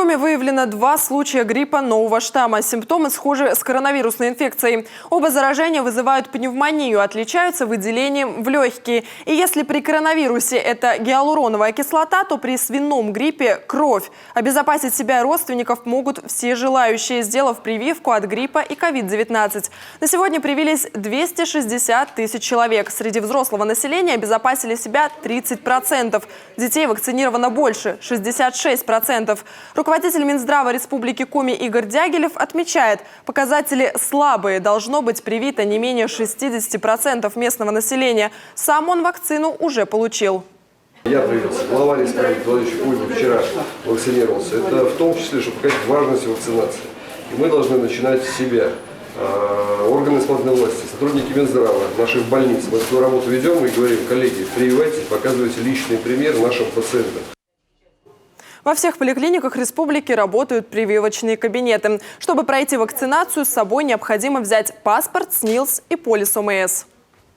Коми выявлено 2 случая гриппа нового штамма. Симптомы схожи с коронавирусной инфекцией. Оба заражения вызывают пневмонию, отличаются выделением в легкие. И если при коронавирусе это гиалуроновая кислота, то при свином гриппе – кровь. Обезопасить себя и родственников могут все желающие, сделав прививку от гриппа и COVID-19. На сегодня привились 260 тысяч человек. Среди взрослого населения обезопасили себя 30%. Детей вакцинировано больше – 66%. Руководитель Минздрава Республики Коми Игорь Дягилев отмечает, показатели слабые, должно быть привито не менее 60% местного населения. Сам он вакцину уже получил. Я привился. Глава республики Владимир Путин вчера вакцинировался. Это в том числе, чтобы показать важность вакцинации. И мы должны начинать с себя. Органы исполнительной власти, сотрудники Минздрава, наших больниц. Мы свою работу ведем и говорим: коллеги, прививайте, показывайте личный пример нашим пациентам. Во всех поликлиниках республики работают прививочные кабинеты. Чтобы пройти вакцинацию, с собой необходимо взять паспорт, СНИЛС и полис ОМС.